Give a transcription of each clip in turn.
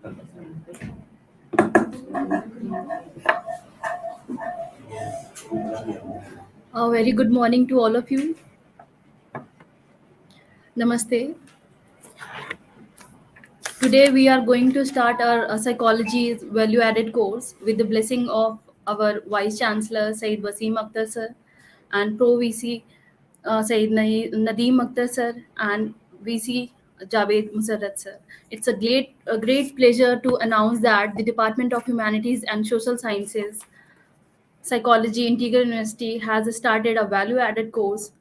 A very good morning to all of you. Namaste. Today we are going to start our psychology value added course with the blessing of our Vice Chancellor Said Wasim Akhtar sir and Pro VC Nadeem Akhtar sir and VC Javed Musarrat sir. It's a great pleasure to announce that the Department of Humanities and Social Sciences Psychology Integral University has started a value added course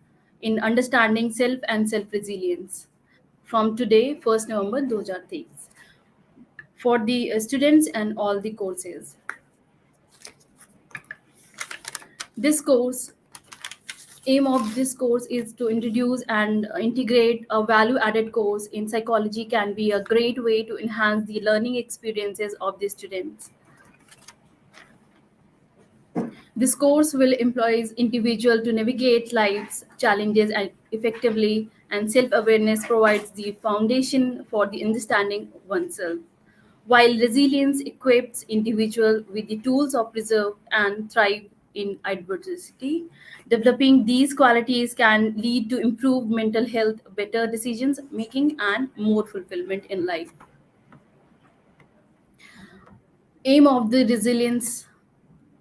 in understanding self and self resilience from today, 1st November 2023, for the students and all the courses. This course aim of this course is to introduce and integrate a value added course in psychology can be a great way to enhance the learning experiences of the students. This course will employ individual to navigate life's challenges and effectively, and self-awareness provides the foundation for the understanding oneself. While resilience equips individual with the tools of preserve and thrive in adversity, developing these qualities can lead to improved mental health, better decisions making, and more fulfillment in life. Aim of the resilience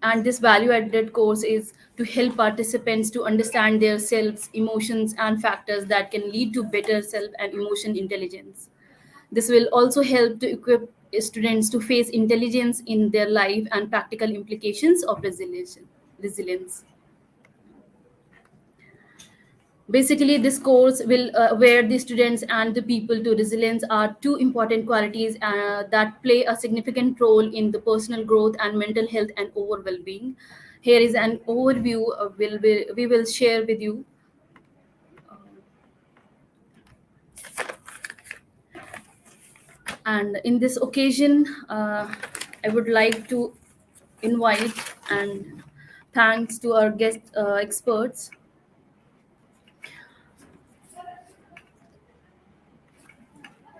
and this value added course is to help participants to understand their selves emotions and factors that can lead to better self and emotion intelligence. This will also help to equip students to face intelligence in their life and practical implications of resilience. Basically, this course will where the students and the people to resilience are two important qualities that play a significant role in the personal growth and mental health and overall well-being. Here is an overview we will share with you. And in this occasion, I would like to invite and thanks to our guest experts.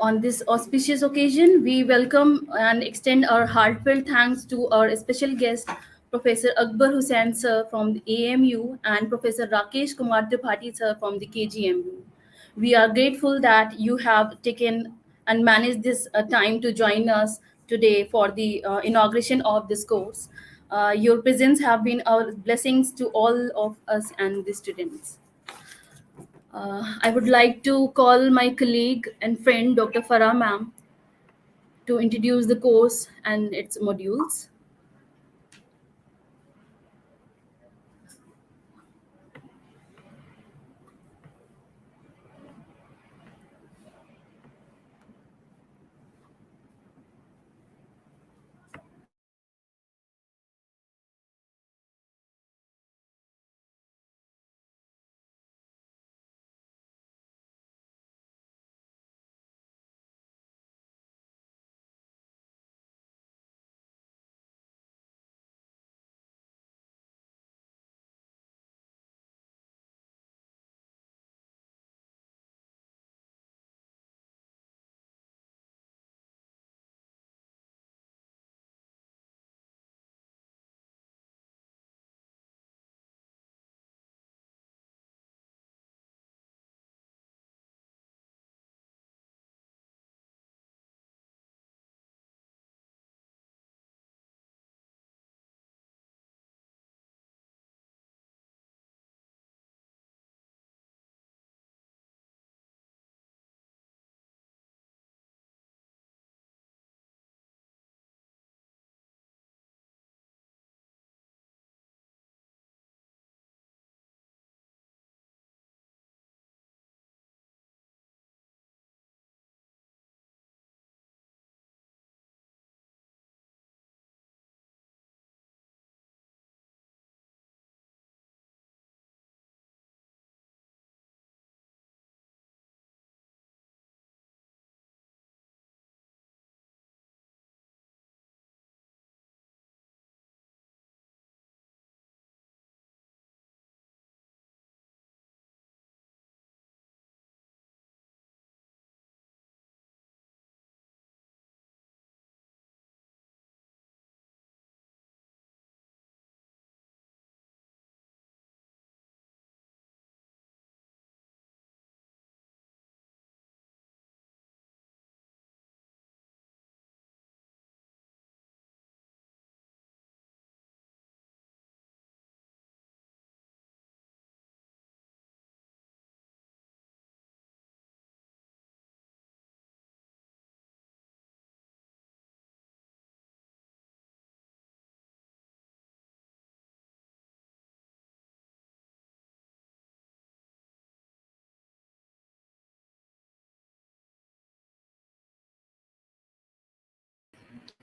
On this auspicious occasion, we welcome and extend our heartfelt thanks to our special guest, Professor Akbar Hussain sir from the AMU and Professor Rakesh Kumar Tripathi sir from the KGMU. We are grateful that you have taken and managed this time to join us today for the inauguration of this course. Your presence have been our blessings to all of us and the students. I would like to call my colleague and friend Dr. Farah ma'am to introduce the course and its modules.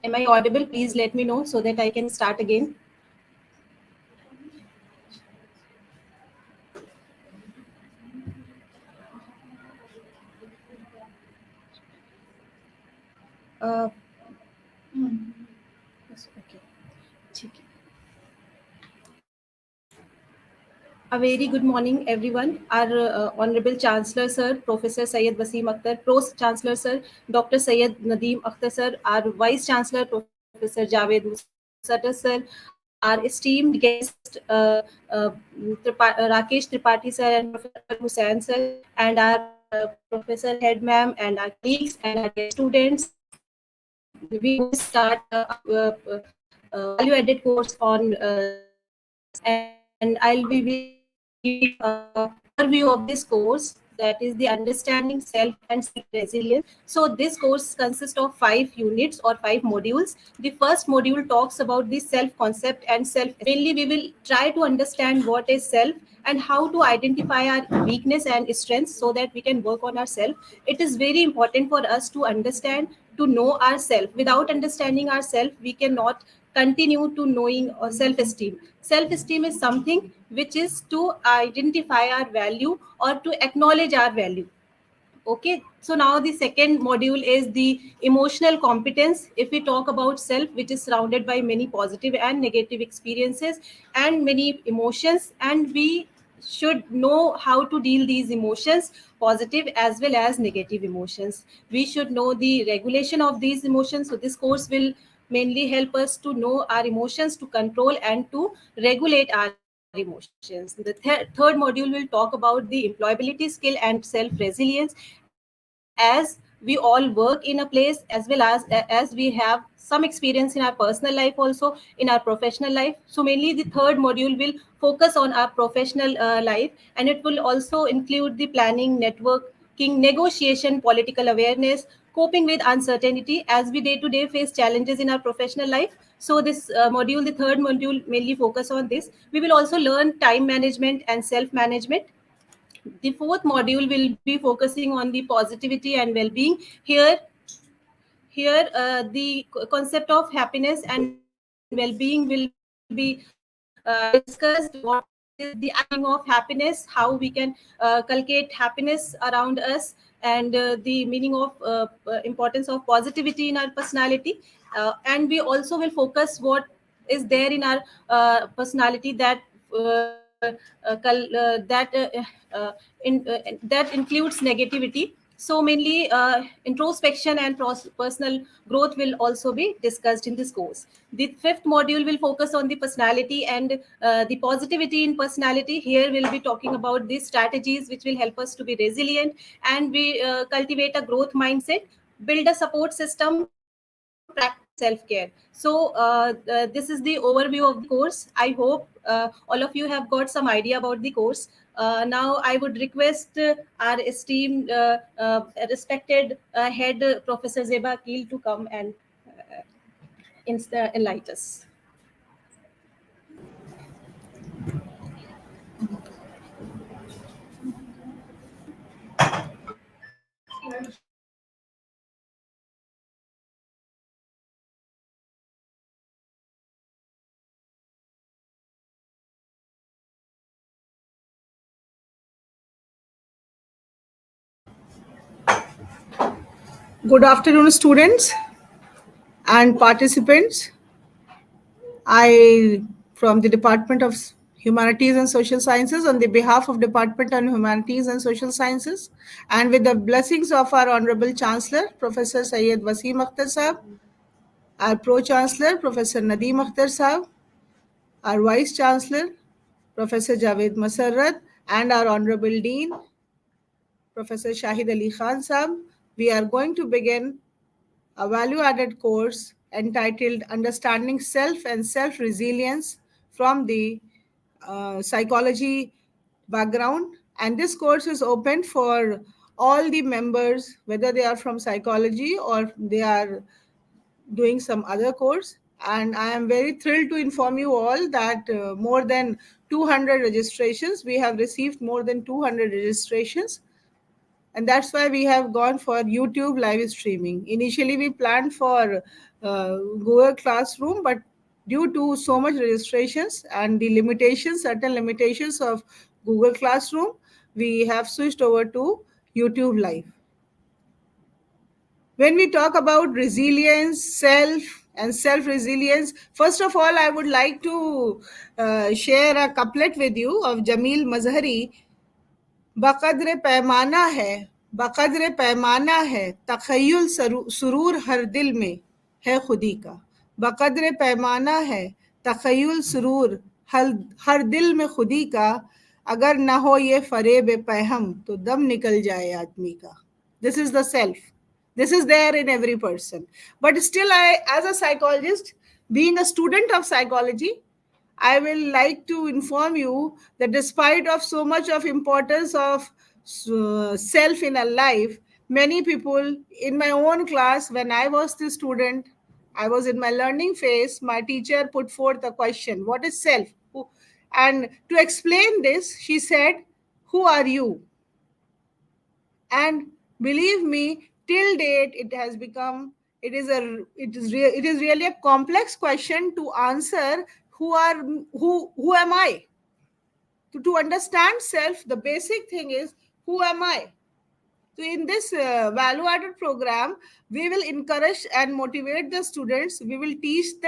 Am I audible? Please let me know so that I can start again. Uh, yes, okay. ठीक है. A very good morning, everyone. Our Honorable Chancellor, Sir, Professor Syed Wasim Akhtar, Pro Chancellor, Sir, Dr. Syed Nadeem Akhtar, Sir, our Vice Chancellor, Professor Javed Musata, Sir, our esteemed guest, Rakesh Tripathi, Sir, and Professor Akbar Hussain, Sir, and our Professor Head Ma'am, and our colleagues, and our dear students. We going to start value-added course on self-confidence, and I'll be giving overview of this course, that is the understanding self and self-resilience. So this course consists of 5 units or 5 modules. The first module talks about the self-concept and self. Mainly, we will try to understand what is self and how to identify our weakness and strengths so that we can work on ourselves. It is very important for us to understand, to know ourselves. Without understanding ourselves, we cannot continue to knowing self-esteem. Self-esteem is something which is to identify our value or to acknowledge our value. Okay, so now the second module is the emotional competence. If we talk about self, which is surrounded by many positive and negative experiences and many emotions, and we should know how to deal these emotions, positive as well as negative emotions. We should know the regulation of these emotions. So this course will mainly help us to know our emotions, to control and to regulate our emotions. The third module will talk about the employability skill and self-resilience, as we all work in a place, as well as we have some experience in our personal life also, in our professional life. So mainly the third module will focus on our professional life, and it will also include the planning, networking, negotiation, political awareness, coping with uncertainty, as we day to day face challenges in our professional life. So this module, the third module, mainly focus on this. We will also learn time management and self management. The fourth module will be focusing on the positivity and well-being. The concept of happiness and well-being will be discussed. What is the understanding of happiness, how we can cultivate happiness around us, and the meaning of importance of positivity in our personality. And we also will focus what is there in our personality that that includes negativity. So mainly introspection and personal growth will also be discussed in this course. The fifth module will focus on the personality and the positivity in personality. Here we'll be talking about these strategies which will help us to be resilient, and we cultivate a growth mindset, build a support system, practice self-care. So this is the overview of the course. I hope all of you have got some idea about the course. Now I would request our esteemed, respected head, Professor Zeba Akil, to come and enlighten us. Good afternoon, students and participants. I, from the Department of Humanities and Social Sciences, on the behalf of Department on Humanities and Social Sciences, and with the blessings of our Honorable Chancellor, Professor Syed Wasim Akhtar Sahab, our Pro Chancellor, Professor Nadeem Akhtar Sahab, our Vice Chancellor, Professor Javed Masarrat, and our Honorable Dean, Professor Shahid Ali Khan Sahab, we are going to begin a value added course entitled Understanding Self and Self Resilience from the psychology background. And this course is open for all the members, whether they are from psychology or they are doing some other course. And I am very thrilled to inform you all that more than 200 registrations, we have received more than 200 registrations, and that's why we have gone for YouTube live streaming. Initially, we planned for Google Classroom, but due to so much registrations and the limitations, certain limitations of Google Classroom, we have switched over to YouTube live. When we talk about resilience, self, and self resilience, first of all, I would like to share a couplet with you of Jamil Mazhari. बकद्र पैमाना है, बकद्र पैमाना है, तखय्युल सुरूर हर दिल में है खुदी का। बकद्र पैमाना है, तखय्युल सुरूर हर हर दिल में खुदी का। अगर ना हो ये फरेब पैहम तो दम निकल जाए आदमी का। This is the self. This is there in every person. But still, I, as a psychologist, being a student of psychology, I will like to inform you that despite of so much of importance of self in a life, many people in my own class, when I was the student, I was in my learning phase, my teacher put forth a question, what is self? And to explain this, she said, who are you? And believe me, till date it has become, it is really a complex question to answer. Who am I? To understand self, the basic thing is, who am I? So in this value added program, we will encourage and motivate the students. We will teach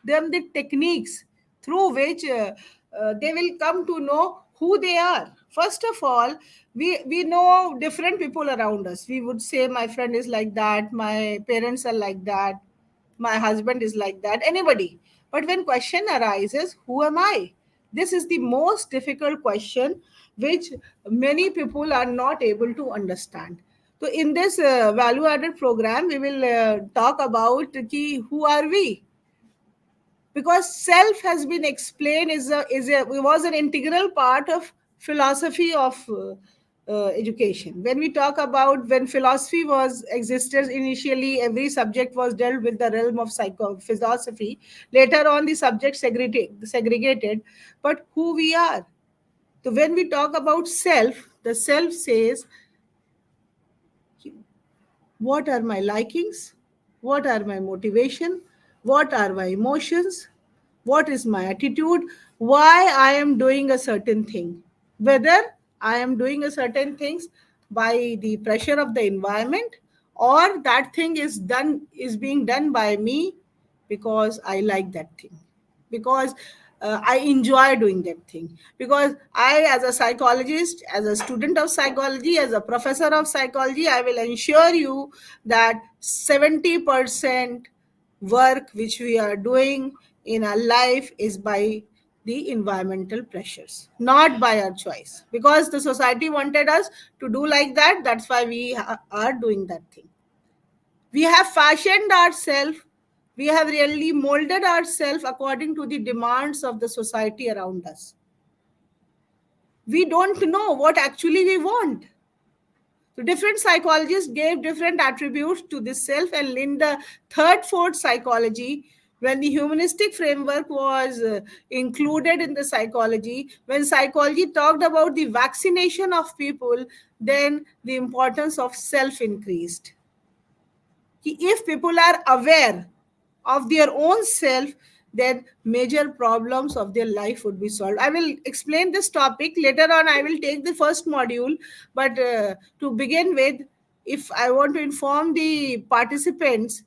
them the techniques through which they will come to know who they are. First of all, we know different people around us. We would say, my friend is like that, my parents are like that, my husband is like that, anybody. But when question arises, who am I? This is the most difficult question which many people are not able to understand. So in this value added program, we will talk about ki, who are we? Because self has been explained was an integral part of philosophy of education. When we talk about, when philosophy was existed initially, every subject was dealt with the realm of philosophy. Later on, the subject segregated, but who we are. So when we talk about self, the self says, what are my likings? What are my motivation? What are my emotions? What is my attitude? Why I am doing a certain thing? Whether I am doing a certain things by the pressure of the environment, or that thing is being done by me because I like that thing, because I enjoy doing that thing. Because I, as a psychologist, as a student of psychology, as a professor of psychology, I will ensure you that 70% work which we are doing in our life is by the environmental pressures, not by our choice. Because the society wanted us to do like that, that's why we are doing that thing. We have fashioned ourselves, we have really molded ourselves according to the demands of the society around us. We don't know what actually we want. So different psychologists gave different attributes to this self, and in the third, fourth psychology, when the humanistic framework was included in the psychology, when psychology talked about the vaccination of people, then the importance of self increased. If people are aware of their own self, then major problems of their life would be solved. I will explain this topic later on. I will take the first module, but to begin with, if I want to inform the participants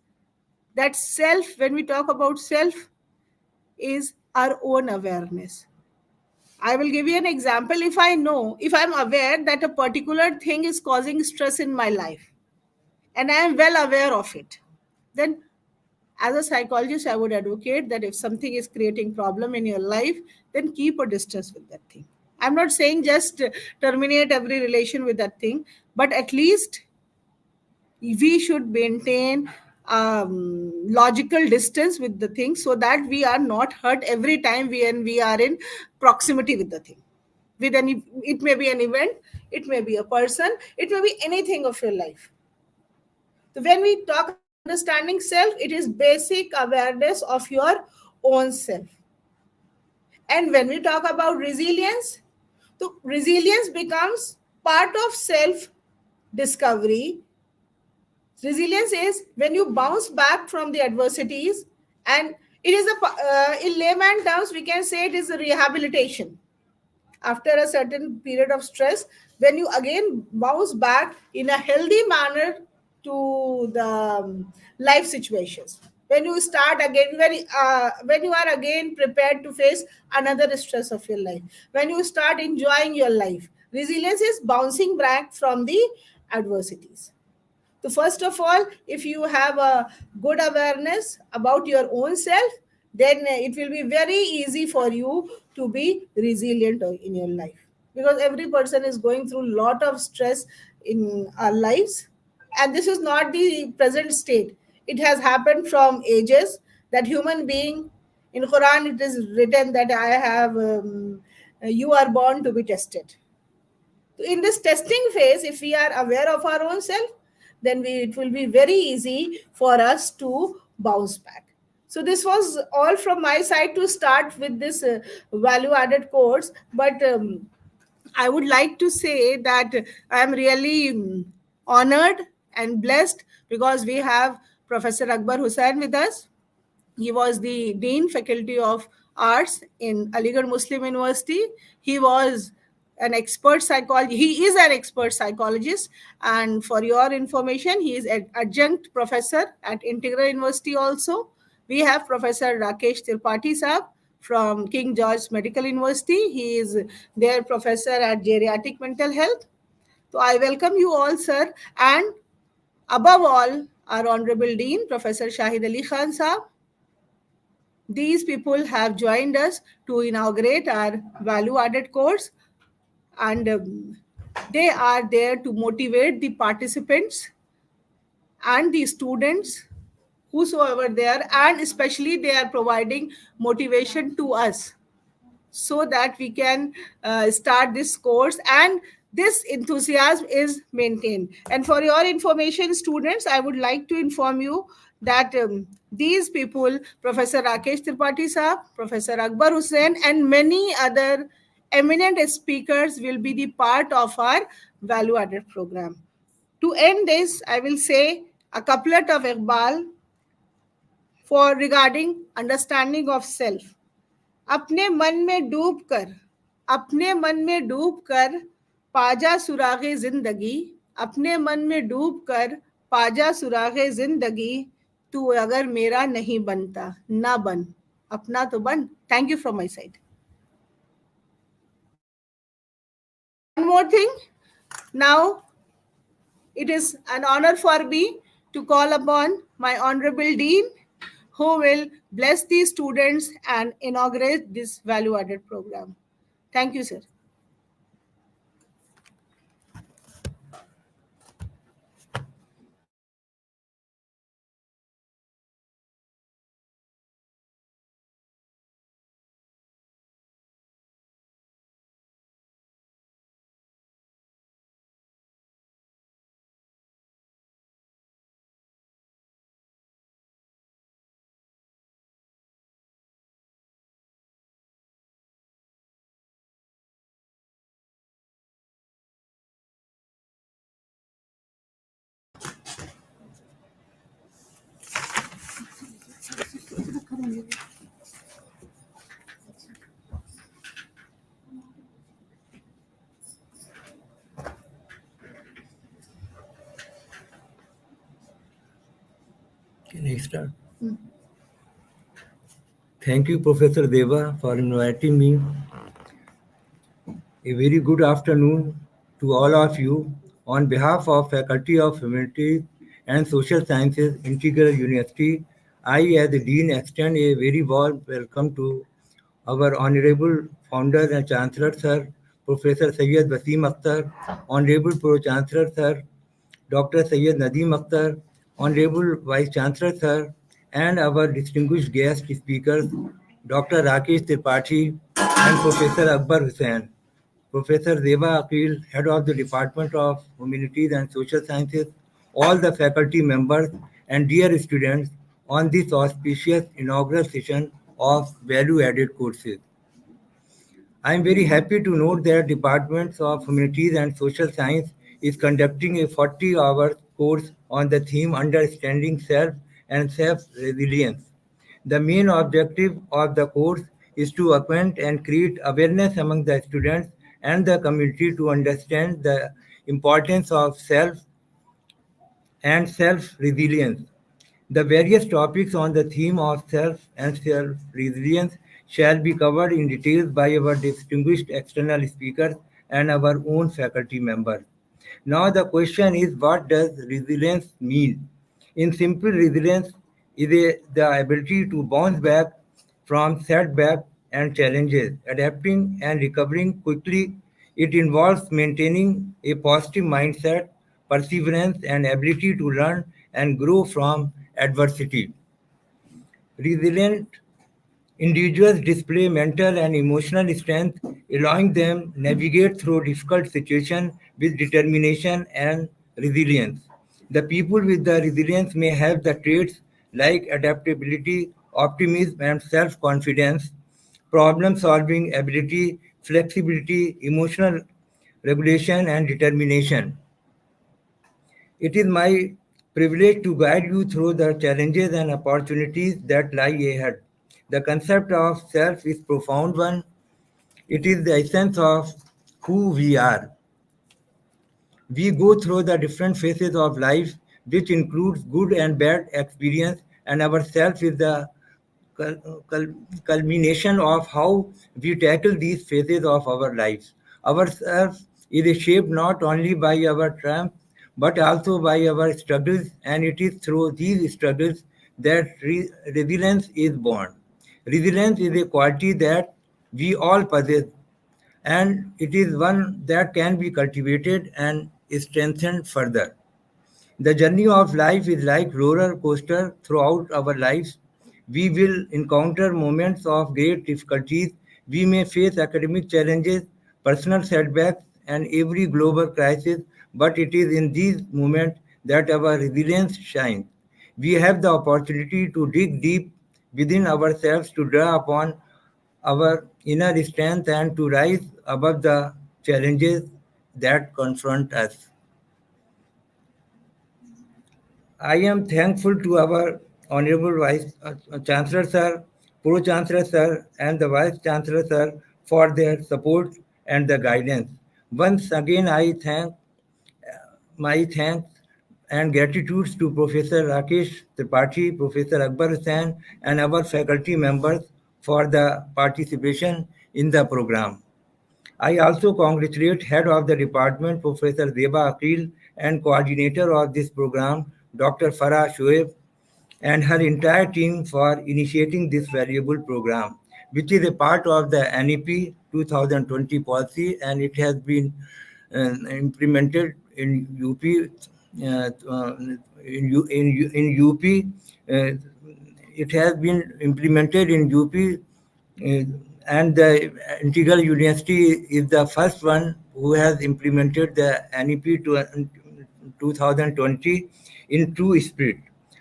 that self, when we talk about self, is our own awareness. I will give you an example. If I'm aware that a particular thing is causing stress in my life, and I am well aware of it, then as a psychologist, I would advocate that if something is creating problem in your life, then keep a distance with that thing. I'm not saying just terminate every relation with that thing, but at least we should maintain logical distance with the thing, so that we are not hurt every time we are in proximity with the thing. With any, it may be an event, it may be a person, it may be anything of your life. So when we talk about understanding self, it is basic awareness of your own self. And when we talk about resilience, so resilience becomes part of self discovery. Resilience is when you bounce back from the adversities, and it is in layman terms, we can say it is a rehabilitation after a certain period of stress, when you again bounce back in a healthy manner to the life situations, when you start again, when you are again prepared to face another stress of your life, when you start enjoying your life. Resilience is bouncing back from the adversities. So, first of all, if you have a good awareness about your own self, then it will be very easy for you to be resilient in your life, because every person is going through a lot of stress in our lives, and this is not the present state. It has happened from ages that human being, in Quran it is written that I have you are born to be tested. In this testing phase, if we are aware of our own self, then it will be very easy for us to bounce back. So this was all from my side to start with this value added course, but I would like to say that I am really honored and blessed because we have Professor Akbar Hussain with us. He was the Dean Faculty of Arts in Aligarh Muslim University. He was an expert psychologist. He is an expert psychologist. And for your information, he is an adjunct professor at Integra University also. We have Professor Rakesh Tripathi Saab from King George Medical University. He is their professor at Geriatric Mental Health. So I welcome you all, sir. And above all, our Honorable Dean, Professor Shahid Ali Khan Saab. These people have joined us to inaugurate our value added course, and they are there to motivate the participants and the students, whosoever they are, and especially they are providing motivation to us so that we can start this course and this enthusiasm is maintained. And for your information, students, I would like to inform you that these people, Professor Rakesh Tripathi Saab, Professor Akbar Hussain, and many other eminent speakers will be the part of our value added program. To end this, I will say a couplet of Iqbal for regarding understanding of self. अपने मन में डूब कर अपने मन में डूब कर पाजा सुरागे जिंदगी, अपने मन में डूब कर पाजा सुरागे जिंदगी, तू अगर मेरा नहीं बनता ना बन, अपना तो बन. Thank you from my side. One more thing. Now it is an honor for me to call upon my Honorable Dean, who will bless the students and inaugurate this value added program. Thank you, sir. Can I start? Thank you, Professor Deva, for inviting me. A very good afternoon to all of you. On behalf of Faculty of Humanities and Social Sciences, Integral University, I, as the Dean, extend a very warm welcome to our Honorable Founder and Chancellor, Sir, Professor Syed Wasim Akhtar, Honorable Pro-Chancellor, Sir, Dr. Syed Nadeem Akhtar, Honorable Vice Chancellor, Sir, and our distinguished guest speakers, Dr. Rakesh Tripathi and Professor Akbar Hussain. Professor Deva Akil, Head of the Department of Humanities and Social Sciences, all the faculty members, and dear students on this auspicious inaugural session of value-added courses. I am very happy to note that departments of humanities and social science is conducting a 40-hour course on the theme Understanding Self and Self-Resilience. The main objective of the course is to acquaint and create awareness among the students and the community to understand the importance of self and self-resilience. The various topics on the theme of self and self-resilience shall be covered in detail by our distinguished external speakers and our own faculty members. Now the question is, what does resilience mean? In simple, resilience is the ability to bounce back from setbacks and challenges, adapting and recovering quickly. It involves maintaining a positive mindset, perseverance, and ability to learn and grow from adversity. Resilient individuals display mental and emotional strength, allowing them navigate through difficult situations with determination and resilience. The people with the resilience may have the traits like adaptability, optimism, and self-confidence, problem-solving ability, flexibility, emotional regulation, and determination. It is my privilege to guide you through the challenges and opportunities that lie ahead. The concept of self is profound one. It is the essence of who we are. We go through the different phases of life, which includes good and bad experience, and our self is the culmination of how we tackle these phases of our lives. Our self is shaped not only by our triumphs but also by our struggles, and it is through these struggles that resilience is born. Resilience is a quality that we all possess, and it is one that can be cultivated and strengthened further. The journey of life is like roller coaster throughout our lives. We will encounter moments of great difficulties. We may face academic challenges, personal setbacks, and every global crisis, but it is in these moments that our resilience shines. We have the opportunity to dig deep within ourselves to draw upon our inner strength and to rise above the challenges that confront us. I am thankful to our Honorable Vice Chancellor Sir, Pro Chancellor Sir, and the Vice Chancellor Sir for their support and the guidance. Once again, I thank my thanks and gratitude to Professor Rakesh Tripathi, Professor Akbar Hussain, and our faculty members for the participation in the program. I also congratulate Head of the Department, Professor Zeba Akil, and Coordinator of this program, Dr. Farah Shoaib, and her entire team for initiating this valuable program, which is a part of the NEP 2020 policy, and it has been implemented in UP. In UP, it has been implemented in UP, and the Integral University is the first one who has implemented the NEP to 2020 in true spirit.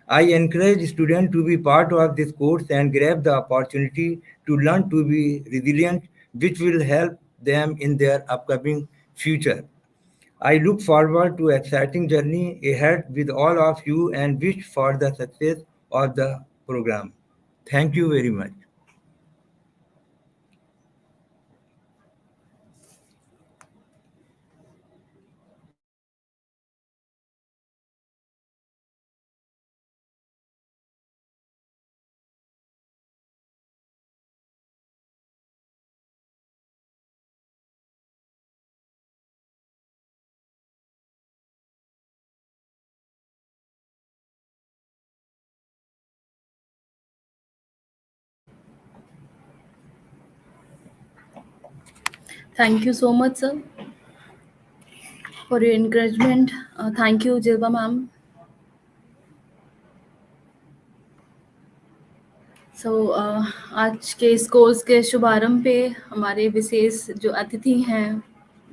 I encourage students to be part of this course and grab the opportunity to learn to be resilient, which will help them in their upcoming future. I look forward to exciting journey ahead with all of you and wish for the success of the program. Thank you very much. Thank you so much, sir, for your encouragement. Thank you, Jilba ma'am. सो आज के इस course के शुभारंभ पे हमारे विशेष जो अतिथि हैं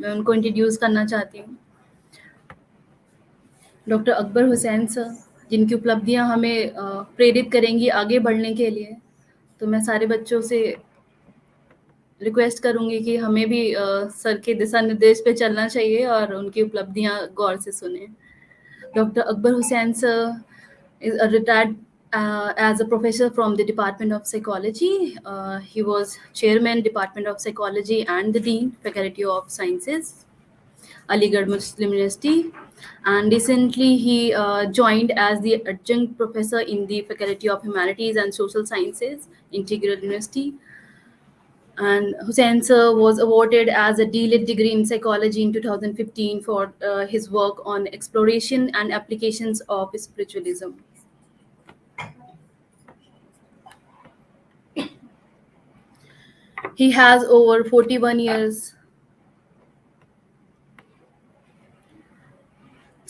मैं उनको इंट्रोड्यूस करना चाहती हूँ। डॉक्टर अकबर हुसैन सर, जिनकी उपलब्धियाँ हमें प्रेरित करेंगी आगे बढ़ने के लिए। तो मैं सारे बच्चों से रिक्वेस्ट करूँगी कि हमें भी सर के दिशा निर्देश पे चलना चाहिए और उनकी उपलब्धियाँ गौर से सुनें। Dr. Akbar Hussain sir is a retired as a professor from the Department of Psychology. He was chairman, Department of Psychology, and the dean, Faculty of Sciences, Aligarh Muslim University. And recently, he joined as the adjunct professor in the Faculty of Humanities and Social Sciences, Integral University. And Hussain sir was awarded as a D.Litt degree in psychology in 2015 for his work on exploration and applications of spiritualism. He has over 41 years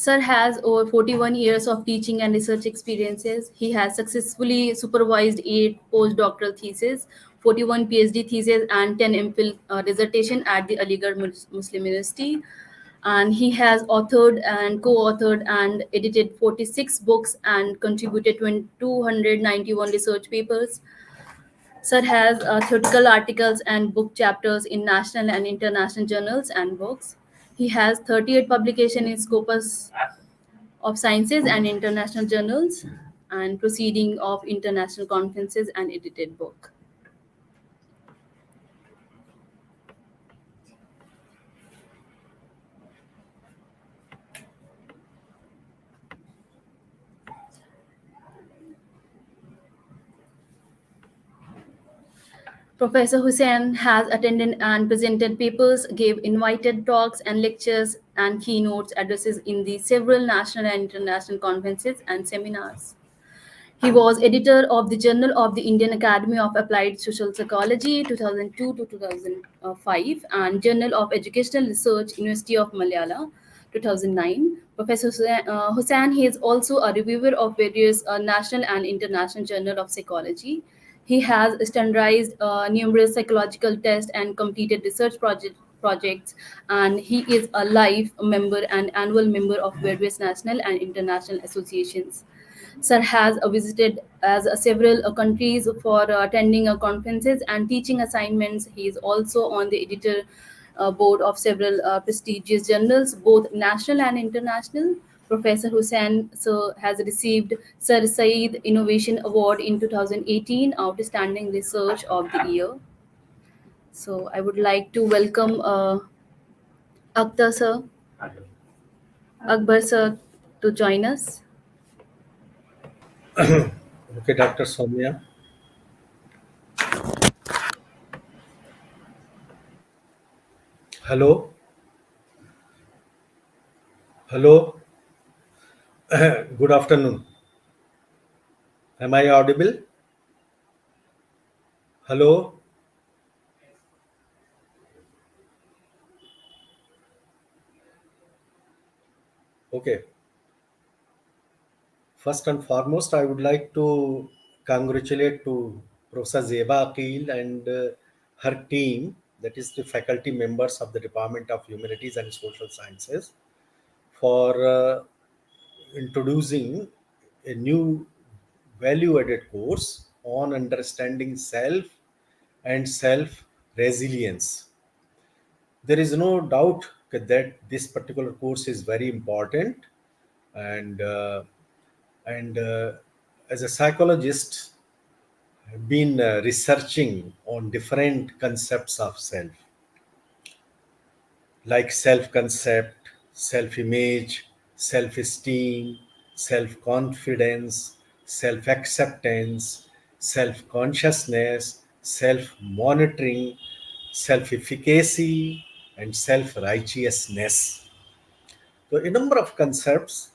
Sir has over 41 years of teaching and research experiences. He has successfully supervised 8 postdoctoral theses, 41 PhD theses, and 10 MPhil dissertation at the Aligarh Muslim University. And he has authored and co-authored and edited 46 books and contributed to 291 research papers. Sir has theoretical articles and book chapters in national and international journals and books. He has 38 publications in Scopus of Sciences and international journals and proceeding of international conferences and edited book. Professor Hussain has attended and presented papers, gave invited talks and lectures and keynotes addresses in the several national and international conferences and seminars. He was editor of the Journal of the Indian Academy of Applied Social Psychology 2002 to 2005 and Journal of Educational Research, University of Malaya 2009. Professor Hussain, he is also a reviewer of various national and international journal of psychology. He has standardized numerous psychological tests and completed research projects, and he is a life member and annual member of various national and international associations. Sir has visited as several countries for attending conferences and teaching assignments. He is also on the editor board of several prestigious journals, both national and international. Professor Hussain sir has received Sir Saeed Innovation Award in 2018, Outstanding Research of the Year. So I would like to welcome Akhtar sir, Akbar sir to join us. Okay, Dr. Soumya. Hello. Hello. Good afternoon. Am I audible? Hello. Okay. First and foremost, I would like to congratulate to Professor Zeba Akil and her team, that is the faculty members of the Department of Humanities and Social Sciences, for introducing a new value-added course on understanding self and self resilience. There is no doubt that this particular course is very important, and as a psychologist, I've been researching on different concepts of self, like self concept, self image, self esteem, self confidence, self acceptance, self consciousness, self monitoring, self efficacy, and self righteousness. So, a number of concepts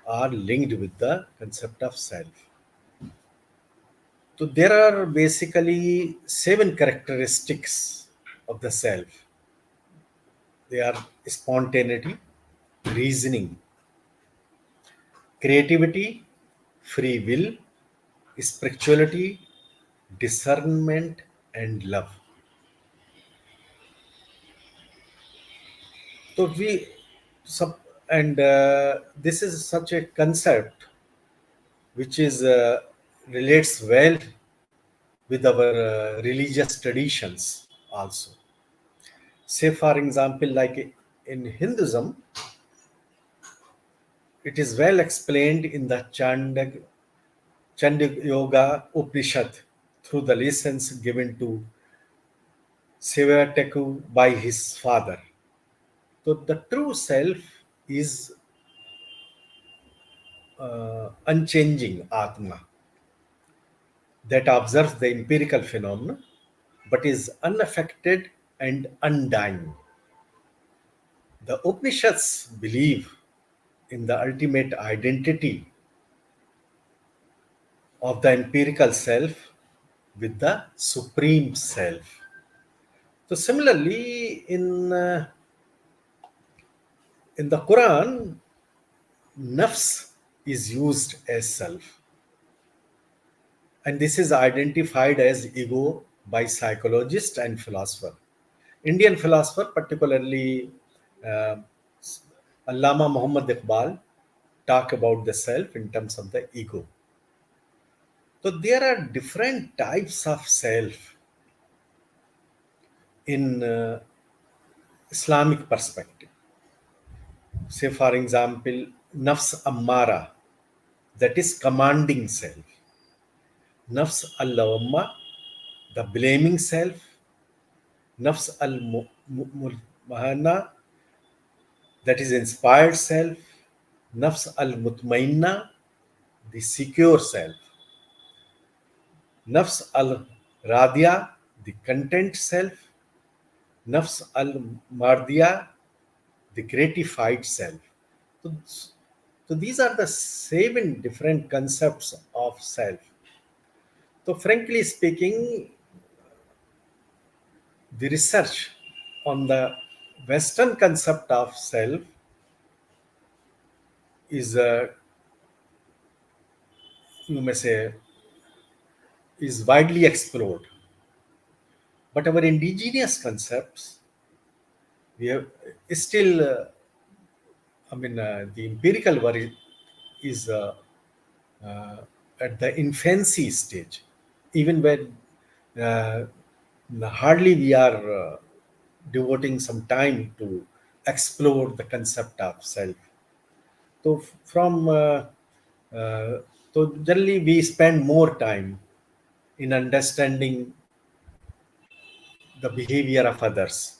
are linked with the concept of self. So, there are basically 7 characteristics of the self. They are spontaneity, reasoning, creativity, free will, spirituality, discernment, and love. So we sub and this is such a concept which is relates well with our religious traditions also. Say, for example, like in Hinduism, it is well explained in the Chandogya Upanishad through the lessons given to Sivateku by his father. So the true self is unchanging Atma that observes the empirical phenomena but is unaffected and undying. The Upanishads believe in the ultimate identity of the empirical self with the supreme self. So similarly, in the Quran, nafs is used as self, and this is identified as ego by psychologists and philosophers. Indian philosopher, particularly uh, Allama Muhammad Iqbal, talk about the self in terms of the ego. So there are different types of self in Islamic perspective. Say, for example, nafs ammara, that is commanding self. Nafs al-lawamma, the blaming self. Nafs al-muhana, that is inspired self. Nafs al-mutmainna, the secure self. Nafs al-radiyah, the content self. Nafs al-mardiya, the gratified self. So, so these are the 7 different concepts of self. So frankly speaking, the research on the Western concept of self is, you may say, is widely explored. But our indigenous concepts, we have still, the empirical work is uh, at the infancy stage. Even when uh, hardly we are devoting some time to explore the concept of self. So from uh, so generally we spend more time in understanding the behavior of others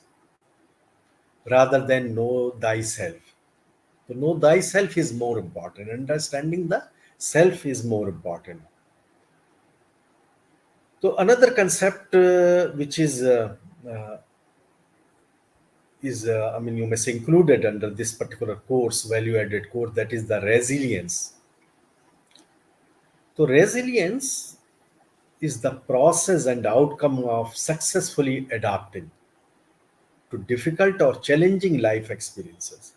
rather than know thyself. To know thyself is more important. Understanding the self is more important. So another concept which uh, is, you may say, included under this particular course, value-added course, that is the resilience. So resilience is the process and outcome of successfully adapting to difficult or challenging life experiences,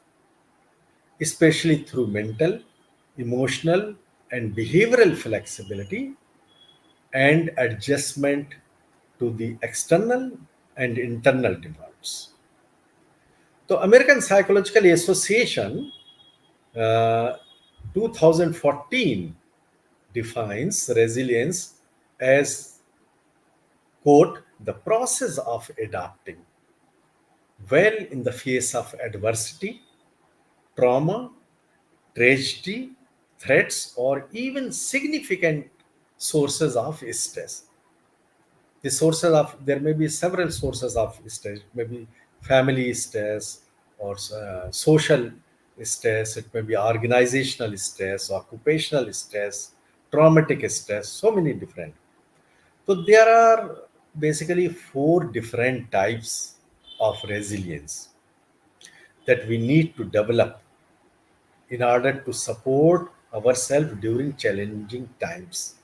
especially through mental, emotional, and behavioral flexibility and adjustment to the external and internal demands. So, American Psychological Association, uh, 2014, defines resilience as, quote, the process of adapting well in the face of adversity, trauma, tragedy, threats, or even significant sources of stress. The sources of, there may be several sources of stress, maybe family stress or social stress, it may be organizational stress, occupational stress, traumatic stress, so many different. So there are basically 4 different types of resilience that we need to develop in order to support ourselves during challenging times.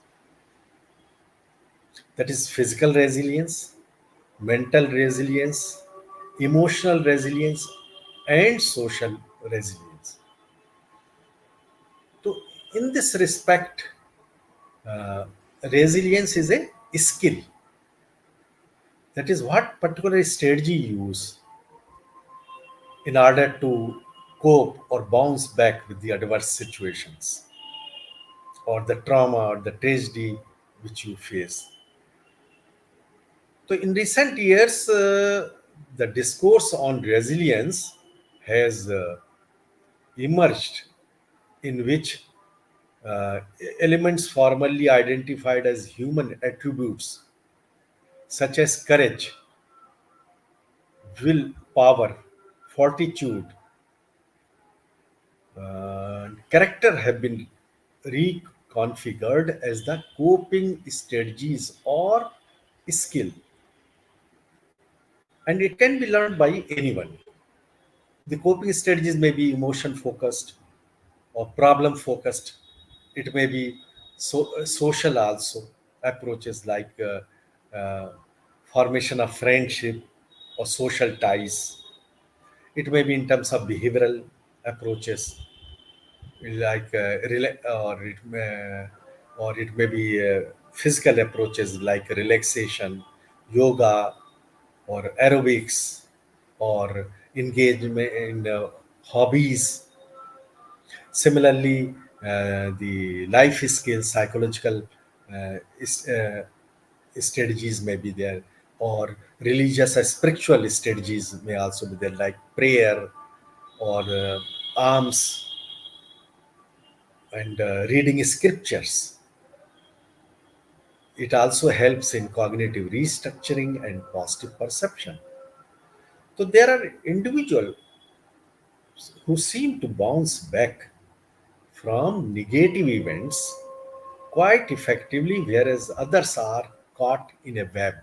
That is physical resilience, mental resilience, emotional resilience, and social resilience. So, in this respect, uh, resilience is a skill. That is what particular strategy you use in order to cope or bounce back with the adverse situations or the trauma or the tragedy which you face. So in recent years, the discourse on resilience has emerged, in which uh, elements formerly identified as human attributes such as courage, will, power, fortitude, character have been reconfigured as the coping strategies or skill, and it can be learned by anyone. The coping strategies may be emotion focused or problem focused. It may be social also, approaches like formation of friendship or social ties. It may be in terms of behavioral approaches like or it may be physical approaches like relaxation, yoga, or aerobics, or engagement in hobbies. Similarly, the life skills, psychological strategies may be there, or religious or spiritual strategies may also be there, like prayer or alms and reading scriptures. It also helps in cognitive restructuring and positive perception. So there are individuals who seem to bounce back from negative events quite effectively, whereas others are caught in a web.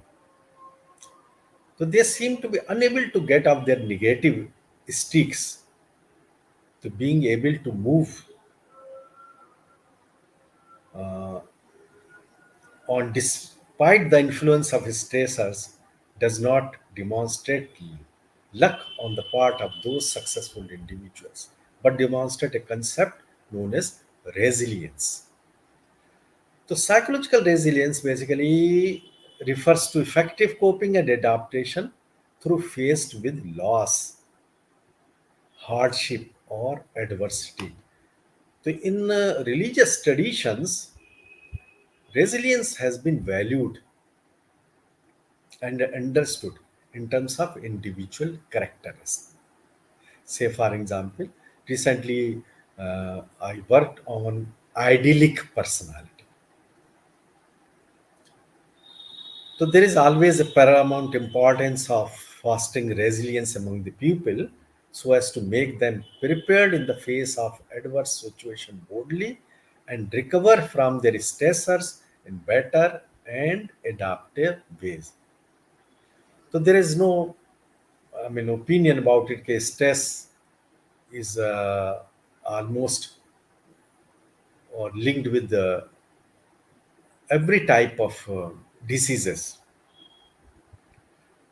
So they seem to be unable to get off their negative sticks to being able to move on despite the influence of stressors does not demonstrate luck on the part of those successful individuals, but demonstrate a concept known as resilience. So psychological resilience basically refers to effective coping and adaptation through faced with loss, hardship, or adversity. So in religious traditions, resilience has been valued and understood in terms of individual characteristics. Say, for example, recently I worked on idyllic personality. So there is always a paramount importance of fostering resilience among the people so as to make them prepared in the face of adverse situation boldly and recover from their stressors in better and adaptive ways. So there is no, I mean, opinion about it. Case stress is almost or linked with the every type of diseases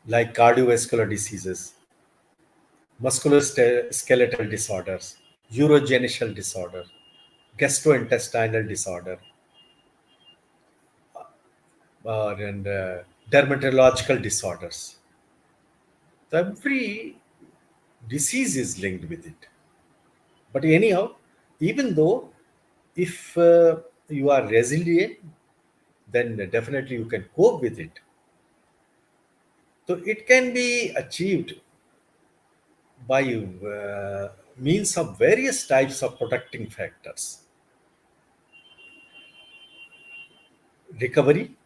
like cardiovascular diseases, musculoskeletal disorders, urogenital disorder, gastrointestinal disorder, and dermatological disorders. So every disease is linked with it. But anyhow, even though if you are resilient, then definitely you can cope with it. So it can be achieved by means of various types of protecting factors. Recovery,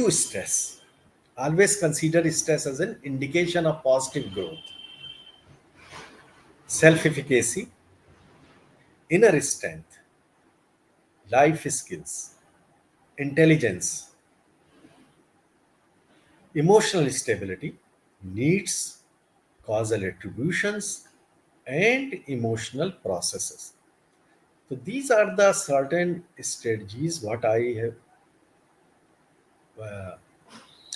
stress. Always consider stress as an indication of positive growth. Self efficacy, inner strength, life skills, intelligence, emotional stability, needs, causal attributions, and emotional processes. So these are the certain strategies what I have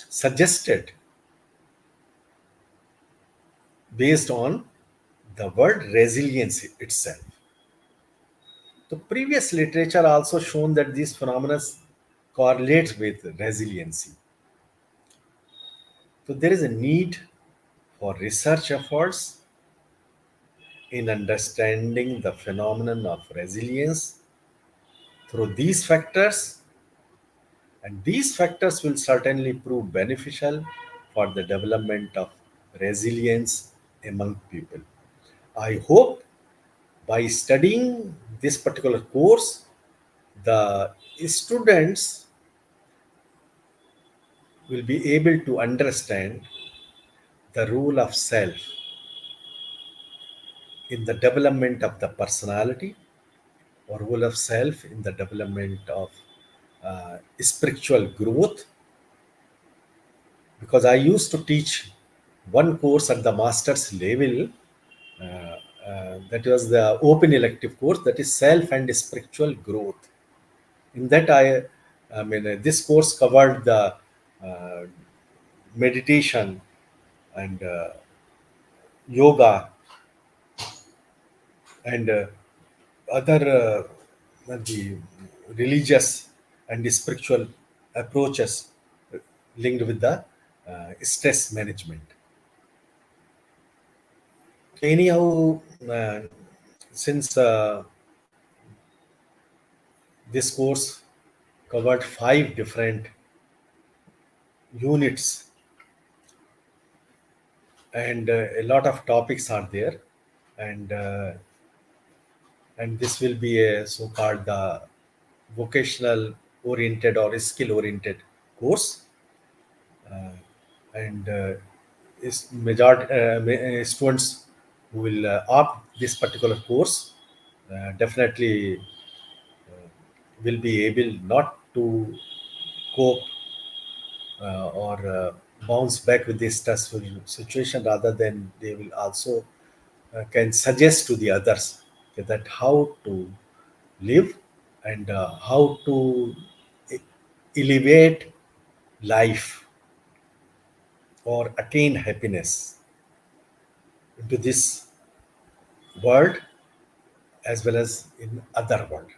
suggested based on the word resilience itself. The previous literature also shown that these phenomena correlate with resiliency. So there is a need for research efforts in understanding the phenomenon of resilience through these factors And these factors will certainly prove beneficial for the development of resilience among people. I hope by studying this particular course, the students will be able to understand the role of self in the development of the personality, or role of self in the development of spiritual growth. Because I used to teach one course at the master's level, that was the open elective course, that is self and spiritual growth. In that, this course covered the uh, meditation and yoga and other the religious and spiritual approaches linked with the stress management. Anyhow, since this course covered five different units, and a lot of topics are there, and this will be a so-called the vocational oriented or skill oriented course, and is majority students who will opt this particular course definitely will be able not to cope or bounce back with this stressful situation. Rather than they will also can suggest to the others that how to live and how to e- elevate life or attain happiness into this world as well as in other world.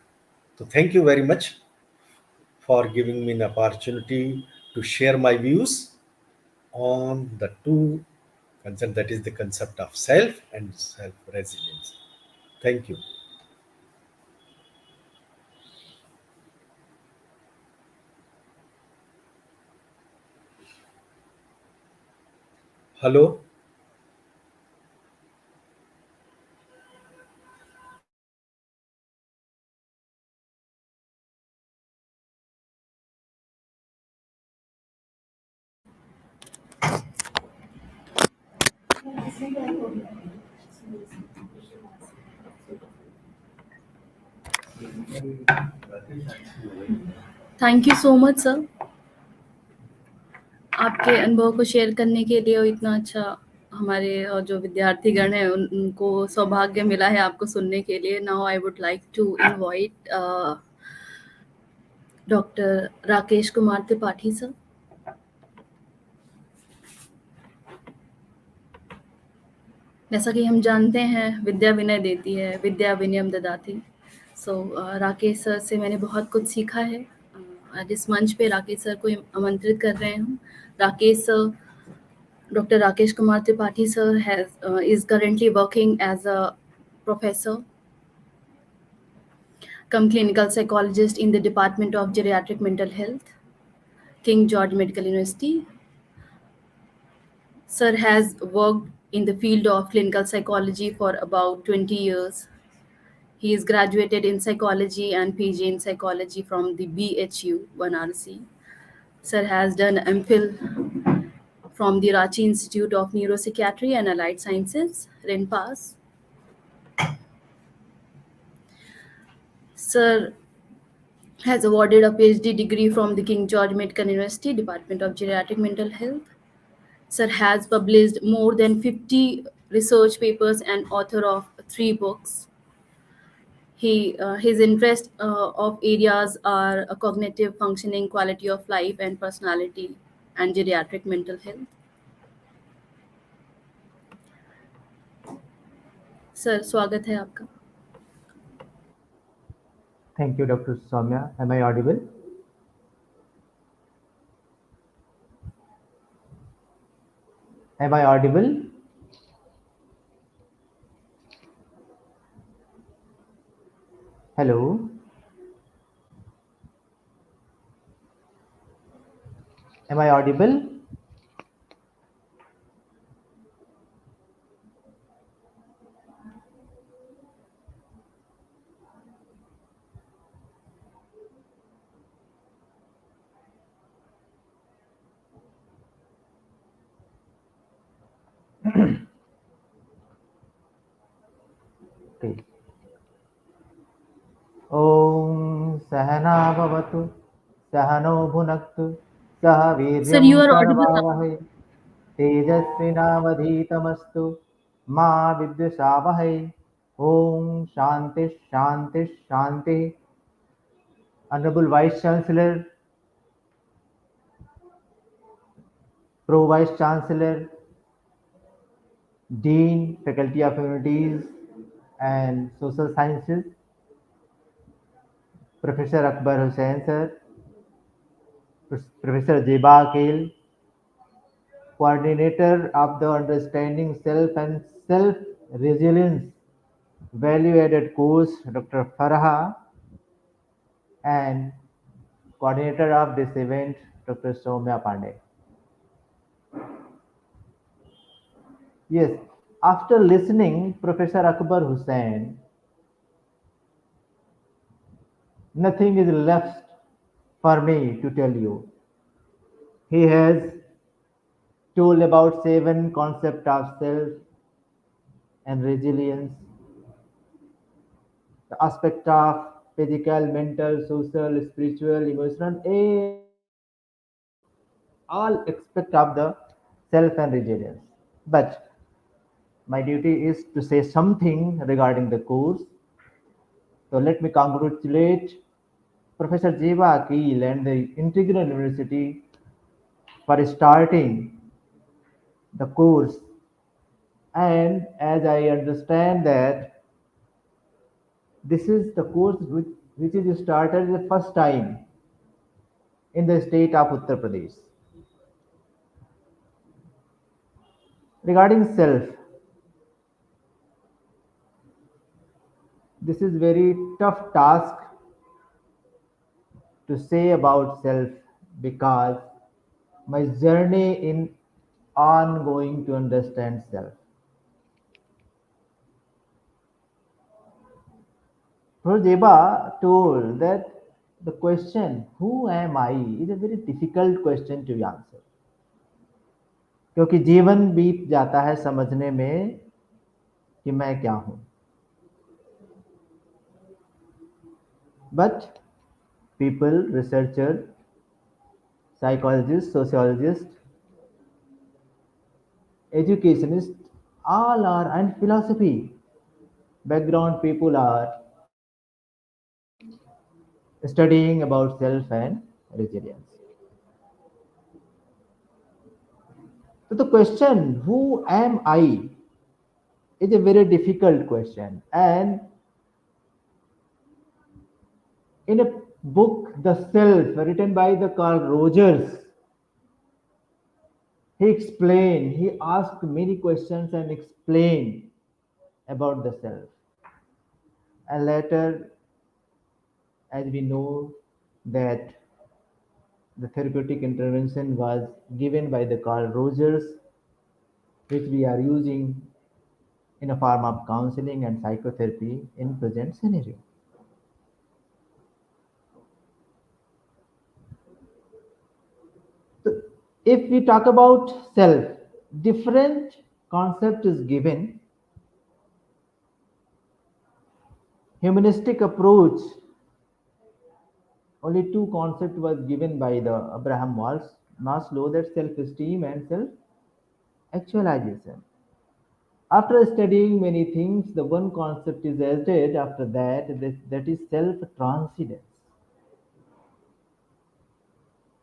So thank you very much for giving me an opportunity to share my views on the two concept, that is the concept of self and self resilience. Thank you. Hello. Thank you so much sir, आपके अनुभव को share करने के लिए, और इतना अच्छा हमारे जो विद्यार्थीगण हैं उनको सौभाग्य मिला है आपको सुनने के लिए. Now I would like to invite doctor Rakesh Kumar Tripathi sir. जैसा कि हम जानते हैं, विद्या विनय देती है, विद्या विनयम ददाति. सो राकेश सर से मैंने बहुत कुछ सीखा है. आज इस मंच पे राकेश सर को आमंत्रित कर रहे हैं हम. Rakesh sir, Dr. Rakesh Kumar Tripathi sir is currently working as a professor cum clinical psychologist in the Department of Geriatric Mental Health, King George Medical University. Sir has worked in the field of clinical psychology for about 20 years. He is graduated in psychology and PG in psychology from the BHU, Varanasi. Sir has done MPhil from the Ranchi Institute of Neuropsychiatry and Allied Sciences, RENPAS. Sir has awarded a PhD degree from the King George Medical University, Department of Geriatric Mental Health. Sir has published more than 50 research papers and author of 3 books. His interest of areas are cognitive functioning, quality of life and personality, and geriatric mental health. Sir, स्वागत है आपका. Thank you, Dr. Soumya. Am I audible? Am I audible? Hello? Am I audible? Okay. ॐ सहना भवतु सहनो भुनक्तु सह Sir, वीर्यं you are audible now. करवावहै तेजस्विनावधीतमस्तु मा विद्विषावहै ॐ शांति शांति शांति. Honorable Vice Chancellor, Pro Vice Chancellor, Dean, Faculty of Humanities and Social Sciences, Professor Akbar Hussain sir, Professor Jeba Akil, Coordinator of the Understanding Self and Self Resilience Value Added Course, Dr. Farha, and Coordinator of this event, Dr. Soumya Pandey. Yes, after listening Professor Akbar Hussain, nothing is left for me to tell you. He has told about 7 concepts of self and resilience, the aspect of physical, mental, social, spiritual, emotional, all aspect of the self and resilience. But my duty is to say something regarding the course. So let me congratulate Professor Jiva Akil and the Integral University for starting the course. And as I understand that this is the course which is started the first time in the state of Uttar Pradesh. Regarding self, this is very tough task to say about self because my journey in ongoing to understand self. Projeba told that the question who am I is a very difficult question to answer क्योंकि जीवन बीत जाता है समझने में कि मैं क्या हूं. But people, researchers, psychologists, sociologists, educationists, all are, and philosophy background people are studying about self and resilience. So the question, who am I, is a very difficult question. And in a book, The Self, written by the Carl Rogers, he explained, he asked many questions and explained about the self. And later, as we know, that the therapeutic intervention was given by the Carl Rogers, which we are using in a form of counseling and psychotherapy in present scenario. So if we talk about self, different concept is given. Humanistic approach, only 2 concepts was given by the Abraham Maslow, that self-esteem and self-actualization. After studying many things, the one concept is added after that is self-transcendence.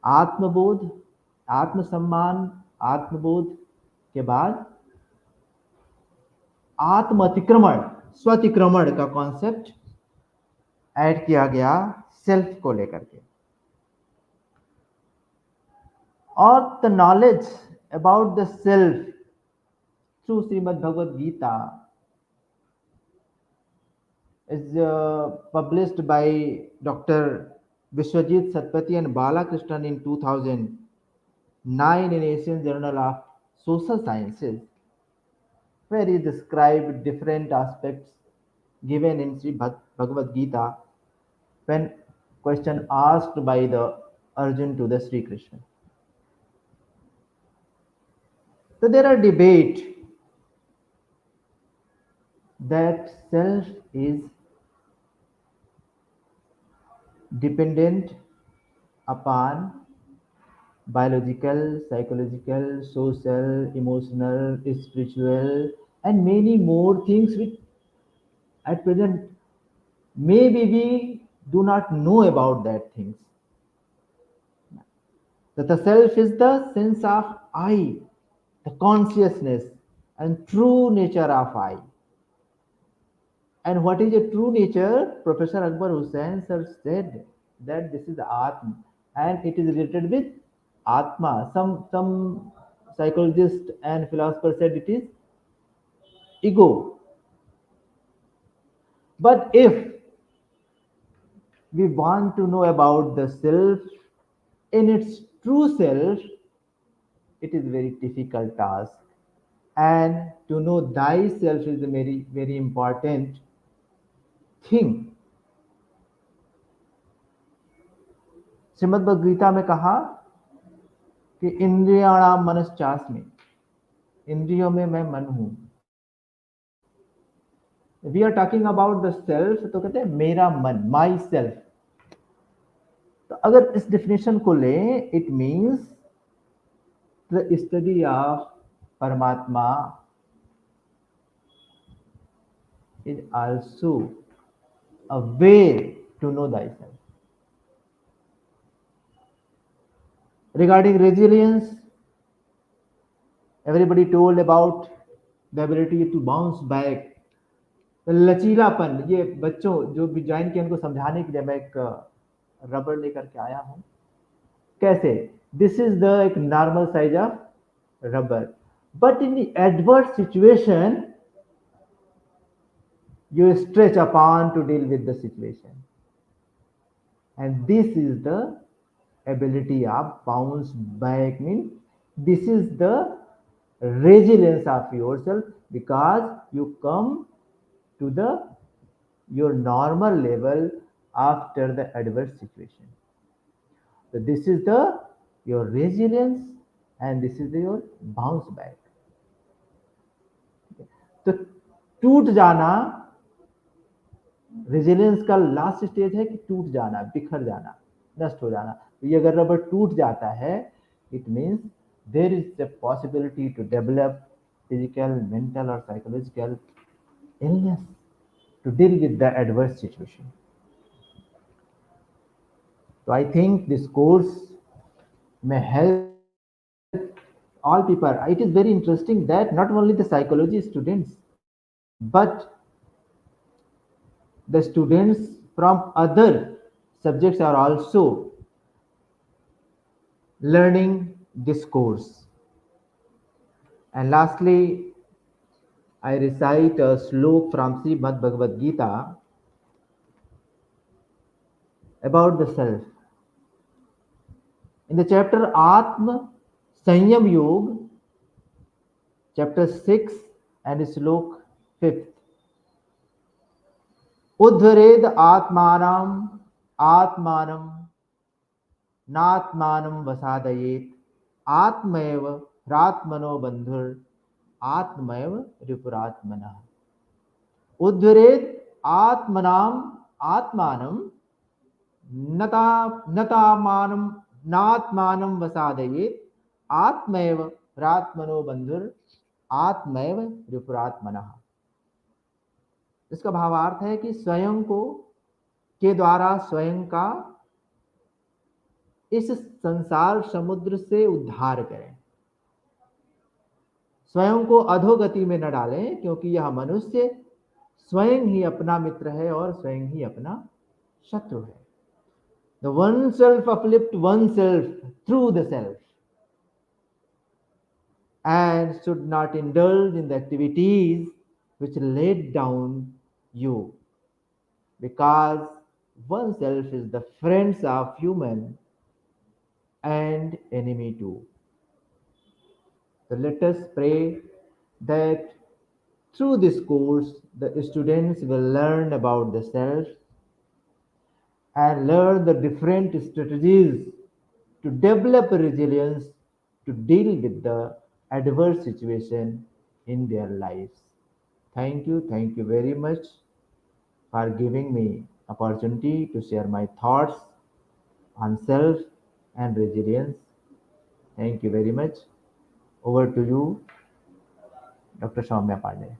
आत्मबोध, आत्मसम्मान, आत्मबोध के बाद आत्म अतिक्रमण, स्वतिक्रमण का concept add किया गया self को लेकर के. और the knowledge about the self through Shrimad Bhagavad Gita is published by Dr. Vishwajit Satpathy and Balakrishnan in 2000 9 in Asian Journal of Social Sciences, where he described different aspects given in Sri Bhagavad Gita when question asked by the Arjun to the Sri Krishna. So there are debate that self is dependent upon biological, psychological, social, emotional, spiritual, and many more things which at present maybe we do not know about that things. That the self is the sense of I, the consciousness and true nature of I. And what is a true nature? Professor Akbar Hussain sir said that this is Atma and it is related with Atma. Some psychologists and philosophers said it is ego. But if we want to know about the self in its true self, it is very difficult task. And to know thyself is a very important thing. Shrimad Bhagavad Gita में कहा कि इंद्रियाणाम मनश्चास्मि, इंद्रियों में मैं मन हूं. We are talking about the self, तो कहते हैं मेरा मन, माई सेल्फ. तो अगर इस डेफिनेशन को लें, it means the study of परमात्मा is also a way to know thyself. Regarding resilience, everybody told about the ability to bounce back. लचीलापन, ये बच्चों जो भी ज्वाइन किए उनको समझाने के लिए मैं एक रबर लेकर के आया हूं. कैसे? दिस इज द एक normal size of rubber, but in the adverse situation you stretch upon to deal with the situation. And this is the ability of bounce back, mean this is the resilience of yourself, because you come to the your normal level after the adverse situation. So this is the your resilience and this is the your bounce back. तो टूट जाना resilience का last stage है कि टूट जाना, बिखर जाना, नष्ट हो जाना. तो ये अगर रबर टूट जाता है, it means there is the possibility to develop physical, mental और psychological illness to deal with the adverse situation. So I think this course may help all people. It is very interesting that not only the psychology students, but the students from other subjects are also learning this course. And lastly, I recite a slok from Srimad Bhagavad Gita about the self. In the chapter Atma Sanyam Yoga, chapter 6 and slok 5th, उद्धरेद आत्मानम आत्मानम नात्मानम वसादयेत आत्मैव ह्रात्मनो बंधुर आत्मैव रिपुरात्मनः. उद्धरेद आत्मनाम आत्मानम नता नतामानम नात्मानम वसादयेत आत्मैव ह्रात्मनो बंधुर आत्मैव रिपुरात्मनः. इसका भावार्थ है कि स्वयं को के द्वारा स्वयं का इस संसार समुद्र से उद्धार करें. स्वयं को अधोगति में न डालें, क्योंकि यह मनुष्य स्वयं ही अपना मित्र है और स्वयं ही अपना शत्रु है. The oneself uplift oneself through the self and should not indulge in the activities which laid down you, because oneself is the friends of human and enemy too. So let us pray that through this course, the students will learn about the self and learn the different strategies to develop resilience to deal with the adverse situation in their lives. Thank you very much for giving me opportunity to share my thoughts on self and resilience. Thank you very much. Over to you, Dr. Soumya Pandey.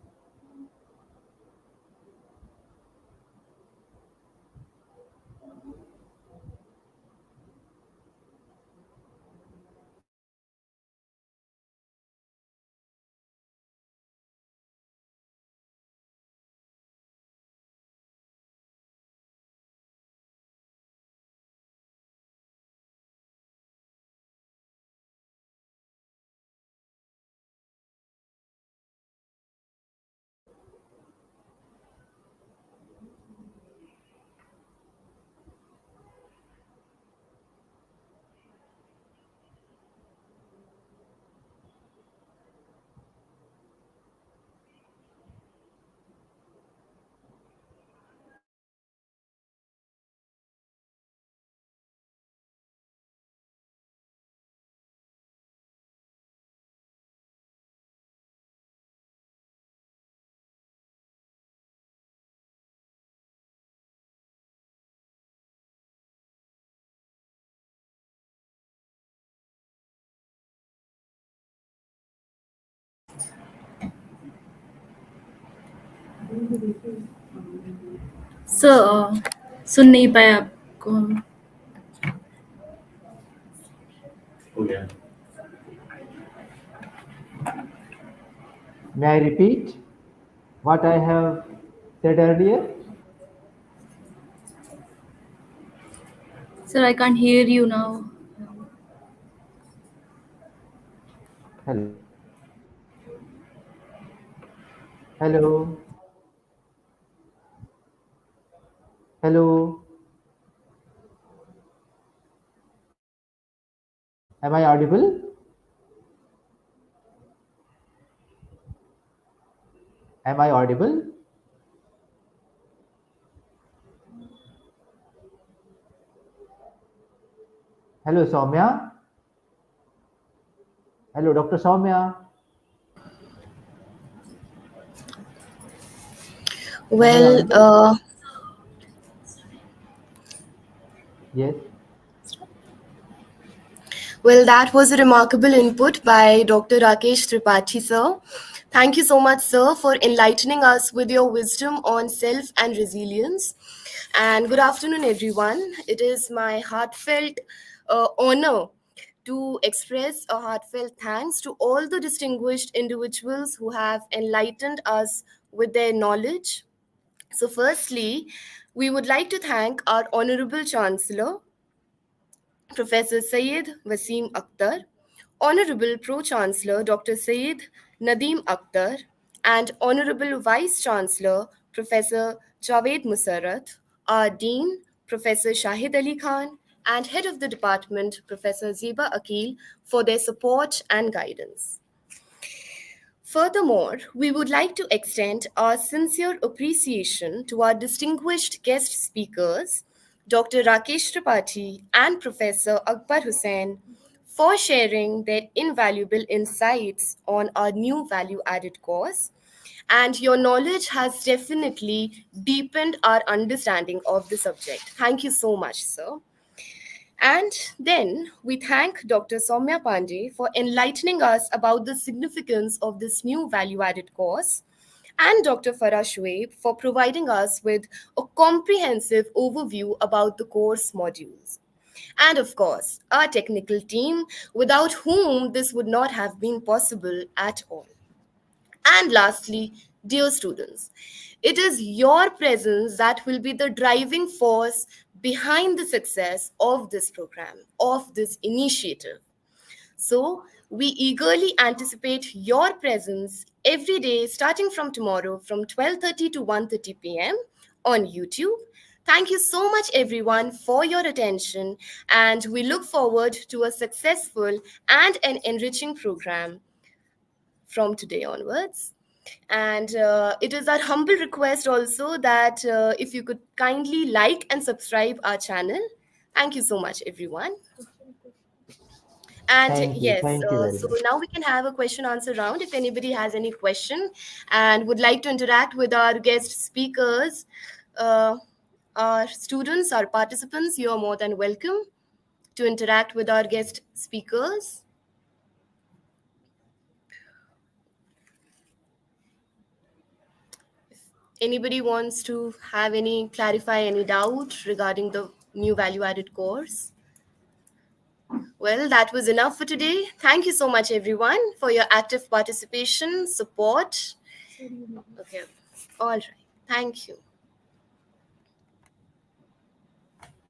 Sir सुन नहीं पाया आपको हम। May I repeat what I have said earlier? Sir, I can't hear you now. Hello. Hello. Hello. Am I audible? Am I audible? Hello, Soumya. Hello, Dr. Soumya. Am I Well, audible? Yes. well, that was a remarkable input by Dr. Rakesh Tripathi, sir. Thank you so much, sir, for enlightening us with your wisdom on self and resilience. And good afternoon, everyone. It is my heartfelt honor to express a heartfelt thanks to all the distinguished individuals who have enlightened us with their knowledge. So, firstly, we would like to thank our Honorable Chancellor, Professor Syed Wasim Akhtar, Honorable Pro Chancellor Dr. Syed Nadeem Akhtar, and Honorable Vice Chancellor Professor Javed Musarrat, our Dean Professor Shahid Ali Khan, and Head of the Department Professor Zeba Akil for their support and guidance. Furthermore, we would like to extend our sincere appreciation to our distinguished guest speakers, Dr. Rakesh Tripathi and Professor Akbar Hussain, for sharing their invaluable insights on our new value added course. And your knowledge has definitely deepened our understanding of the subject. Thank you so much, sir. And then we thank Dr. Soumya Pandey for enlightening us about the significance of this new value added course, and Dr. Farah Shoaib for providing us with a comprehensive overview about the course modules. And of course, our technical team, without whom this would not have been possible at all. And lastly, dear students, it is your presence that will be the driving force behind the success of this program, of this initiative. So, we eagerly anticipate your presence every day starting from tomorrow from 12:30 to 1:30 p.m. on YouTube. Thank you so much everyone for your attention, and we look forward to a successful and an enriching program. from today onwards. And it is our humble request also that if you could kindly like and subscribe our channel. Thank you so much, everyone. And Thank you. yes, Thank you very so much. now we can have a question answer round. If anybody has any question and would like to interact with our guest speakers, uh, our students, our participants, you are more than welcome to interact with our guest speakers. Anybody wants to have any clarify any doubt regarding the new value added course? Well, that was enough for today. Thank you so much, everyone, for your active participation, support. Okay. All right. Thank you.